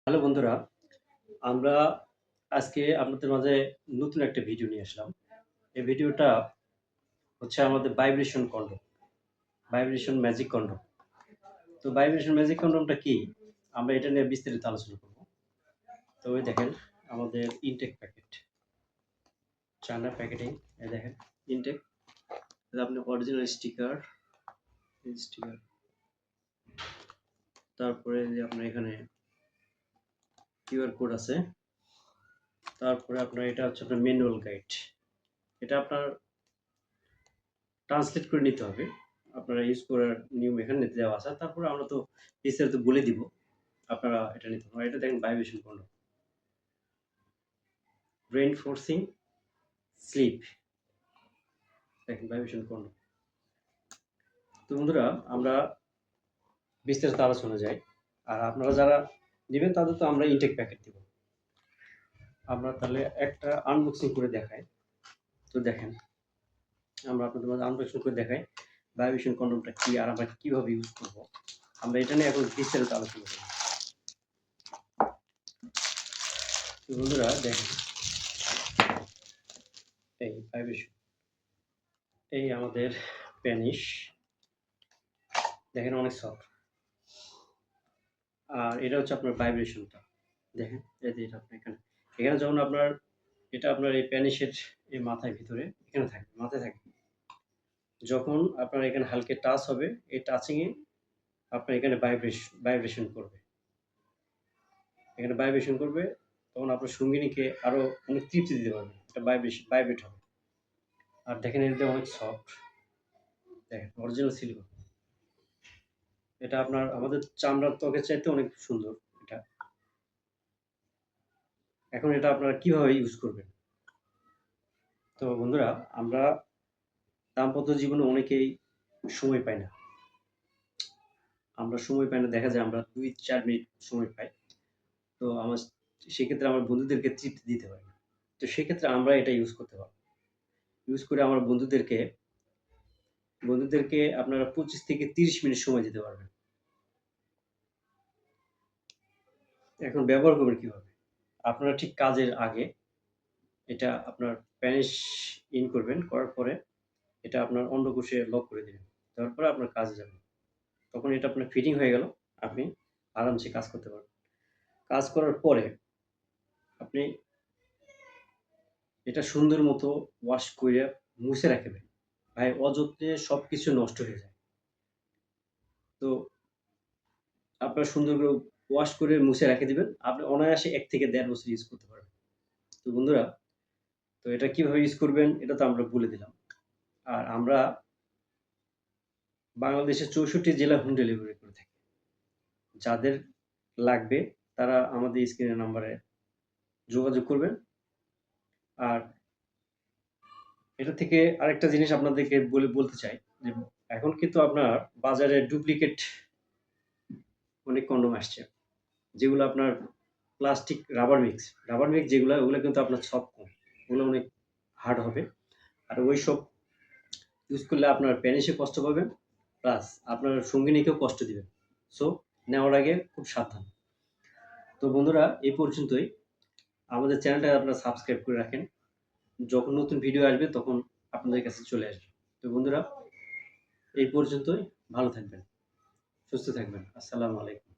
Hello বন্ধুরা, আমরা আজকে আপনাদের মাঝে নতুন একটা ভিডিও নিয়ে আসলাম। এই ভিডিওটা হচ্ছে আমাদের vibration condom, vibration magic condom. তো ভাইব্রেশন ম্যাজিক কন্ডমটা কি? আমরা এটা নিয়ে বিস্তারিত আলোচনা করব। তো ওই দেখেন আমাদের ইনটেক প্যাকেট, চায়না প্যাকেটিং, এই দেখেন ইনটেক। আপনি অরিজিনাল স্টিকার, স্টিকার, তারপরে যে আপনার এখানে কিউআর কোড আছে, তারপরে আপনার এটা হচ্ছে আপনার ম্যানুয়াল গাইড। এটা আপনার ট্রান্সলেট করে নিতে হবে। আপনারা ইউজ করার নিয়ম এখানে দেওয়া আছে। তারপরে আমরা তো বিস্তারিত বলে দিব। আপনারা এটা নিতে পারেন। এটা দেখেন ভাইব্রেশন কন্ডম। রেইনফোর্সিং স্লিপ। দেখেন ভাইব্রেশন কন্ডম। তো বন্ধুরা আমরা বিস্তারিত আলোচনা যাই। আর আপনারা যারা নিবেন তাদের তো আমরা ইনটেক প্যাকেট দিব। আমরা তাহলে একটা আনবক্সিং করে দেখাই। তো দেখেন আমরা আপনাদের মাঝে আনবক্সিং করে দেখাই ভাইব্রেশন কন্ডমটা কি আর আমরা কিভাবে ইউজ করব। আমরা এটা নিয়ে এখন বিস্তারিত আলোচনা করব। তো বন্ধুরা দেখেন এই ভাইব্রেশন, এই আমাদের প্যানিশ, দেখেন অনেক সফট। আর এটা হচ্ছে আপনার ভাইব্রেশনটা দেখেন, এই যে এটা আপনার এখানে এখানে যখন আপনার এটা আপনার এই প্যানিশের এই মাথায় ভিতরে এখানে থাকবে, মাথায় থাকবে। যখন আপনার এখানে হালকা টাচ হবে, এই টাচিংয়ে আপনার এখানে ভাইব্রেশন করবে, এখানে ভাইব্রেশন করবে, তখন আপনার সঙ্গিনীকে আরো অনেক তৃপ্তি দিতে পারবে। এটা ভাইব্রেট হবে। আর দেখেন এটা অনেক সফট, দেখেন অরিজিনাল সিলিকন। এটা আপনার আমাদের চামড়ার ত্বকের চাইতে অনেক সুন্দর এটা। এখন এটা আপনারা কিভাবে ইউজ করবেন? তো বন্ধুরা আমরা দাম্পত্য জীবনে অনেকেই সময় পাই না। আমরা সময় পাই না, দেখা যায় আমরা ২-৪ মিনিট সময় পাই। তো সেক্ষেত্রে আমার বন্ধুদেরকে তৃপ্তি দিতে পারি না। তো সেক্ষেত্রে আমরা এটা ইউজ করতে পারব। ইউজ করে আমার বন্ধুদেরকে আপনারা ২৫ থেকে ৩০ মিনিট সময় দিতে পারবেন। এখন ব্যবহার করবেন কিভাবে? আপনারা ঠিক কাজের আগে এটা আপনার প্যানিশ ইন করবেন, করার পরে এটা আপনার অন্ডকোষে লক করে দিবেন। দেওয়ার পরে আপনার কাজে যাবেন। তখন এটা আপনার ফিটিং হয়ে গেল। আপনি আরামসে কাজ করতে পারবেন। কাজ করার পরে আপনি এটা সুন্দর মতো ওয়াশ কইরা মুছে রাখবেন। ভাই অযত্নে সবকিছু নষ্ট হয়ে যায়। তো আপনার সুন্দর করে ওয়াশ করে মুছে রেখে দিবেন। আপনি অনায়াসে ১ থেকে ১.৫ বছর ইউজ করতে পারবেন। তো বন্ধুরা, তো এটা কিভাবে ইউজ করবেন এটা তো আমরা বলে দিলাম। আর আমরা বাংলাদেশের ৬৪ জেলায় হোম ডেলিভারি করে থাকি। যাদের লাগবে তারা আমাদের স্ক্রিনের নাম্বারে যোগাযোগ করবেন। আর এটা থেকে আরেকটা জিনিস আপনাদেরকে বলতে চাই যে এখন কিন্তু আপনার বাজারে ডুপ্লিকেট অনেক কন্ডম আসছে। যেগুলো আপনার প্লাস্টিক রাবার মিক্স যেগুলা ওগুলা কিন্তু আপনার সফট কম। ওগুলো অনেক হার্ড হবে। আর ওইসব ইউজ করলে আপনার প্যানিসে কষ্ট পাবেন, প্লাস আপনার সঙ্গিনীকেও কষ্ট দিবেন। সো নেওয়ার আগে খুব সাবধান। তো বন্ধুরা এই পর্যন্তই। আমাদের চ্যানেলটা আপনারা সাবস্ক্রাইব করে রাখেন। যখন নতুন ভিডিও আসবে তখন আপনাদের কাছে চলে আসবে। তো বন্ধুরা এই পর্যন্তই। ভালো থাকবেন, সুস্থ থাকবেন। আসসালামু আলাইকুম।